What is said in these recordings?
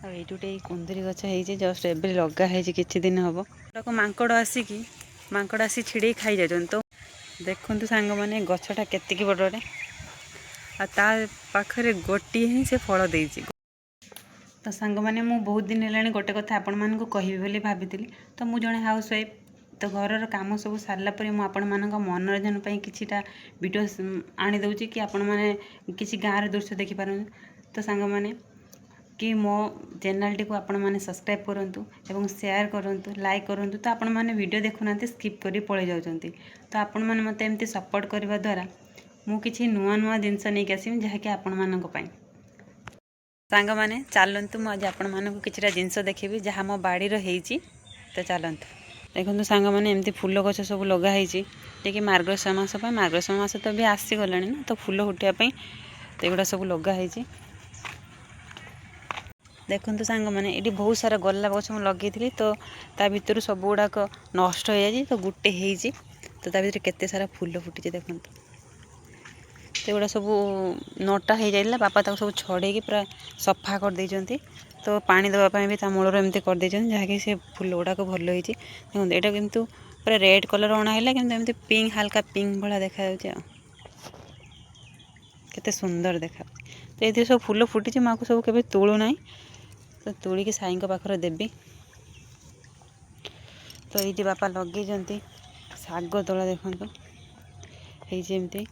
आईटे कुंदरी गछ है जस्ट एवं लगा कि दिन हम मांकड़ आसी छिड़े खाई जाए। तो देखु सांग मैंने गछटा केतिकी बड़े पाखे गोटे ही से फल दे। तो सांग मैंने बहुत दिन है गोटे कथा आपण मानक कहि भाभी। तो मुझे जड़े हाउस वाइफ तो घर काम सब सारापर मुझे मनोरंजन किछिटा वीडियो आनी दूची कि आपण मैंने किसी गाँव दृश्य देखिपार। तो सांग मैंने कि मो चैनल टी को आपण मैंने सब्सक्राइब करंतु एवं शेयर करंतु लाइक करंतु। तो आपण मैंने वीडियो देखुना स्किप करी पड़े जाउछंती। तो आपण मैंने मते एमती सपोर्ट करबा द्वारा मु किछि नुआ नुआ जिनस नहीं आसीम जहाँकि आपण मानक पई। सांग मैंने चलतु मुझे आपण मानक किछिटा जिनस देखिबी जहाँ मो बाड़ी रही। तो चलतु देखो सांग मैंने एमती फूल गछ सब लगाई जे कि मार्गशीर मास मार्गशीर मास तो भी आसीगला ना। तो फूल फुटापी तो युवा सब लगाई। देखो सांग मैंने ये बहुत सारा गोलाप गछ लगे तो ता भर सब गुड़ाक नष्ट हो जाए। तो गोटे हो तो ता भर केते सारा फूल फुटी देखो। तो गुड़ा सब नटा हो जाइला बापा तक सब छड़े पूरा सफा कर देइचंती। तो पानी देवाई भी मूलर एमती कर देइचंती जहाँकि से फूल गुड़ाक भल होई। देखो यहाँ किंतु पूरा रेड कलर अणा है कि एमती पिंक हल्का पिंक भाया देखा केते सुंदर देखा। तो ये सब फूल फुटी मुझे सब केवे तोड़ू ना। तो तोड़िकी साई पाखर देवी। तो ये बापा लगे शाग तोड़ा देखु होमती।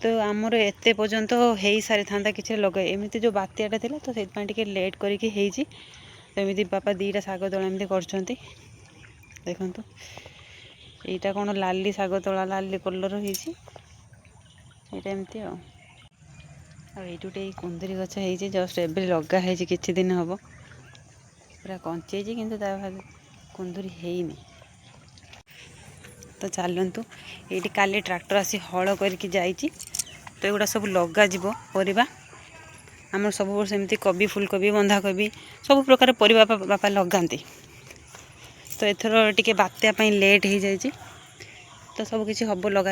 तो आमर एत पर्यंत हो सारी था कि लगे एमती जो बात्याटा था तो से लेट करके तो एमती बापा दीटा शाग तोड़ा एमती कर देखु। यहाँ कौन लाली शाग तोड़ा लाली कलर होमती। आईटे कुंदरी गछ है जस्ट एवं लगा कि दिन हम पूरा कंचे किंतु कुंदरी है। तो चलतु ये काली ट्रैक्टर आसी हल करके जाइए। तो युवा सब लग परिबा आमर सब वर्ष एमती कोबी फुलकोबी बंधाकोबी सब प्रकार परिबा बापा लगाती। तो एथर टिके बात्या लेट हो जाए। तो सब किसी हम लग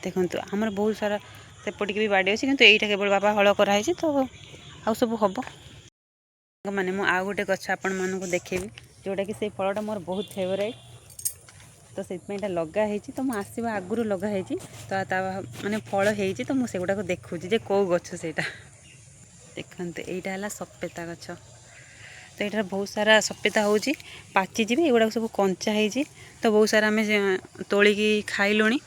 देखु आमर बहुत सारा सेपट भी बाड़ी अच्छी किंतु यहीटा केवल बापा हल कराई। तो आउ सब हम मैंने मु आउ गोटे गछ आपण मानक देखेबी जोटा कि से फलटा मोर बहुत फेवरेट। तो से लगाई तो मुझे आसवा आगुरी लगाई तो माने फल हो तो मुझे गुड़ाक देखुची कौ गछ से देखते। यहाँ है सपेता गछ। तो यहाँ बहुत सारा सपेता हो पाची एगुड़ा सब कंचा हो। तो बहुत सारा आम तोलिकी खाइलुणी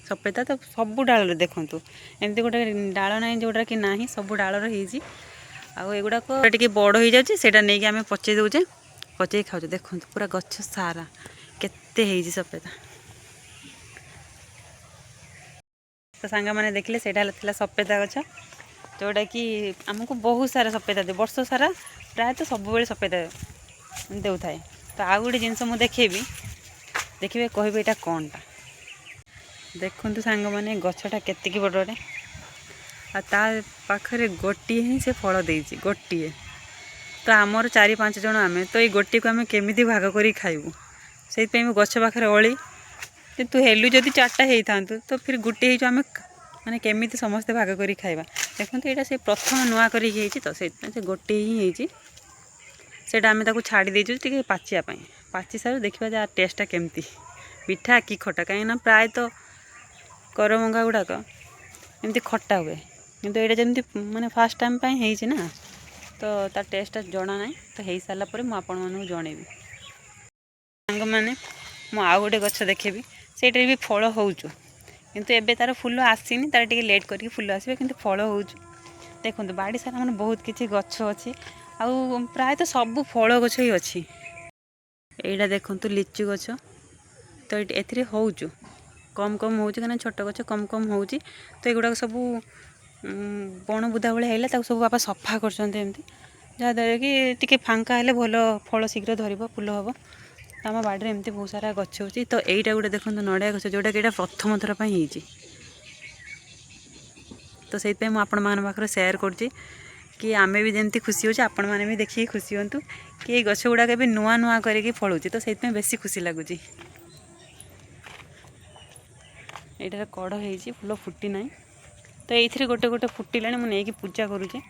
सपेता। तो सब डाल देखु एमती गोटे डाल ना जोटा कि ना सब डाल रही आगुड़ाक टे बड़ हो जाटा नहीं आम पचे दौचे पचे खाऊ। देखो पूरा गछ सारा केते है सपेता। तो सांग मैंने देखले से सपेता गछ जोटा कि आमको बहुत सारा सपेता दे वर्ष सारा प्रायतः सब बेले सपेता देउ थाए। तो आउ गोटे जिनस मुझे देखेबी देखिए कहबे यहाँ कौनटा देखु सांग मैंने गछटा केतिकी बड़े पाखे गोटे ही से फल दे गोटे। तो आमर 4-5 जन आम तो ये गोटे को आम केमी भाग कर खाइबू से गछ पाखे अली तू हेलु जदि 4टा होता तो फिर गोटे ही आम माने केमी समस्ते भाग कर खाइबा। देखो यहाँ से प्रथम नुआ कर तो से गोटे ही से आम छाड़ी देचु टे पाचियापाई पाची सारू देखा जा टेस्टा केमती मीठा कि खटा कहीं प्रायतः करमंगा गुड़ाक एमती खटा हुए किंतु यहाँ जमी माने फास्ट टाइम है ना। तो तार टेस्टा जना ना। तो हो सारापर मुझे जनइबी सांग मैंने आउ गोटे गछ देखेबी से भी फल होचु किंतु एबे तार फूल आसीनी तार टिके लेट करके फूल आसबे किंतु फल होचु। देखो बाड़ी सारा मैंने बहुत किसी गछ अच्छी आउ प्रायतः सब फल गछ ही अच्छी। यहाँ देखु लिचु गछ तो ये होचु कम कम हो छोट गछ कम कम हो। तो युवा सब बण बुदा भाई है सब बापा सफा करमती जहाँद्वारा कि टी फांका हेले भल फल शीघ्र धर फूल हम। आम बाड़ी एमती बहुत सारा गछ हो। तो यहीटा गोटे देखो नड़िया गछ जोटा कि प्रथम थर पर तो से पाखे सेयार कर कि आम भी जमी खुशी हो आपण मैंने भी देखिए खुशी हूँ कि ये गछ गुड़ाक भी नुआ नुआ करके फलुची। तो से बेसी खुशी लगुच। यहाँ कड़ हो फूल फुटी ना। तो ये गोटे गोटे फुटिला मुझे पूजा करुचे।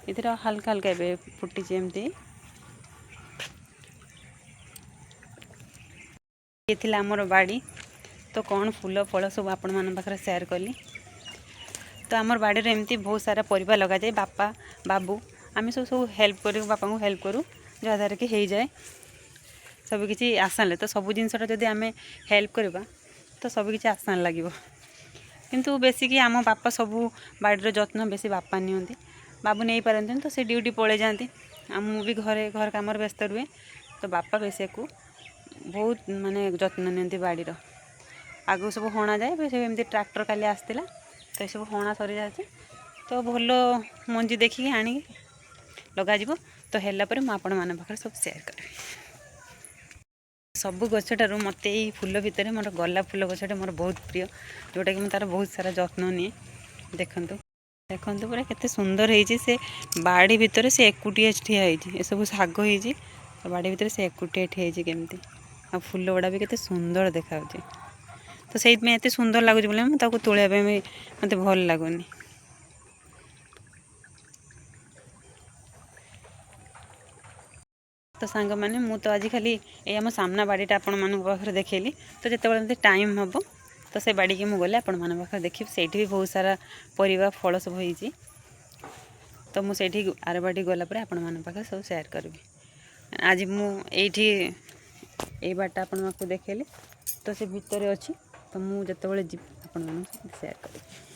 ଏଥିରେ ହାଲକା ହାଲକା ଏବେ ଫୁଟିଛି ଏମିତି। ଇଏ ଥିଲା ଆମର ବାଡ଼ି। ତ କ'ଣ ଫୁଲ ଫଳ ସବୁ ଆପଣମାନଙ୍କ ପାଖରେ ସେୟାର କଲି। ତ ଆମର ବାଡ଼ିରେ ଏମିତି ବହୁତ ସାରା ପରିବା ଲଗାଯାଏ। ବାପା ବାବୁ ଆମେ ସବୁ ହେଲ୍ପ କରୁ, ବାପାଙ୍କୁ ହେଲ୍ପ କରୁ, ଯାହାଦ୍ୱାରା କି ହେଇଯାଏ ସବୁକିଛି ଆସାନ। ତ ସବୁ ଜିନିଷଟା ଯଦି ଆମେ ହେଲ୍ପ କରିବା ତ ସବୁକିଛି ଆସାନ ଲାଗିବ। କିନ୍ତୁ ବେଶିକି ଆମ ବାପା ସବୁ ବାଡ଼ିର ଯତ୍ନ ବେଶୀ ବାପା ନିଅନ୍ତି, ବାବୁ ନେଇପାରନ୍ତିନି, ତ ସେ ଡ୍ୟୁଟି ପଳେଇ ଯାଆନ୍ତି। ଆଉ ମୁଁ ବି ଘର କାମରେ ବ୍ୟସ୍ତ ରୁହେ। ତ ବାପା ବେଶୀ ୟାକୁ ବହୁତ ମାନେ ଯତ୍ନ ନିଅନ୍ତି ବାଡ଼ିର। ଆଗକୁ ସବୁ ହଣାଯାଏ, ସବୁ ଏମିତି ଟ୍ରାକ୍ଟର କାଲି ଆସିଥିଲା, ତ ଏସବୁ ହଣା ସରିଯାଉଛି। ତ ଭଲ ମଞ୍ଜି ଦେଖିକି ଆଣିକି ଲଗାଯିବ। ତ ହେଲା ପରେ ମୁଁ ଆପଣମାନଙ୍କ ପାଖରେ ସବୁ ସେୟାର କରିବି। ସବୁ ଗଛଟାରୁ ମୋତେ ଏଇ ଫୁଲ ଭିତରେ ମୋର ଗୋଲାପ ଫୁଲ ଗଛଟା ମୋର ବହୁତ ପ୍ରିୟ, ଯେଉଁଟାକି ମୁଁ ତା'ର ବହୁତ ସାରା ଯତ୍ନ ନିଏ। ଦେଖନ୍ତୁ ପୁରା କେତେ ସୁନ୍ଦର ହେଇଛି। ସେ ବାଡ଼ି ଭିତରେ ସେ ଏକୁଟିଆ ଠିଆ ହେଇଛି। ଏସବୁ ଶାଗ ହେଇଛି, ତ ବାଡ଼ି ଭିତରେ ସେ ଏକୁଟିଆ ଠିଆ ହେଇଛି କେମିତି। ଆଉ ଫୁଲ ଗୁଡ଼ା ବି କେତେ ସୁନ୍ଦର ଦେଖାଯାଉଛି। ତ ସେଇଥିପାଇଁ ଏତେ ସୁନ୍ଦର ଲାଗୁଛି ବୋଲି ମୁଁ ତାକୁ ତୋଳିବା ପାଇଁ ବି ମୋତେ ଭଲ ଲାଗୁନି। ତ ସାଙ୍ଗମାନେ, ମୁଁ ତ ଆଜି ଖାଲି ଏଇ ଆମ ସାମ୍ନା ବାଡ଼ିଟା ଆପଣମାନଙ୍କ ପାଖରେ ଦେଖେଇଲି। ତ ଯେତେବେଳେ ମୋତେ ଟାଇମ୍ ହେବ ତ ସେ ବାଡ଼ିକି ମୁଁ ଗଲେ ଆପଣମାନଙ୍କ ପାଖରେ ଦେଖିବି। ସେଇଠି ବି ବହୁତ ସାରା ପରିବା ଫଳ ସବୁ ହେଇଛି। ତ ମୁଁ ସେଇଠି ଆର ବାଡ଼ି ଗଲା ପରେ ଆପଣମାନଙ୍କ ପାଖରେ ସବୁ ସେୟାର କରିବି। ଆଜି ମୁଁ ଏଇଠି ଏଇ ବାଡ଼ିଟା ଆପଣମାନଙ୍କୁ ଦେଖେଇଲି, ତ ସେ ଭିତରେ ଅଛି। ତ ମୁଁ ଯେତେବେଳେ ଯିବି ଆପଣମାନଙ୍କୁ ସେୟାର କରିବି।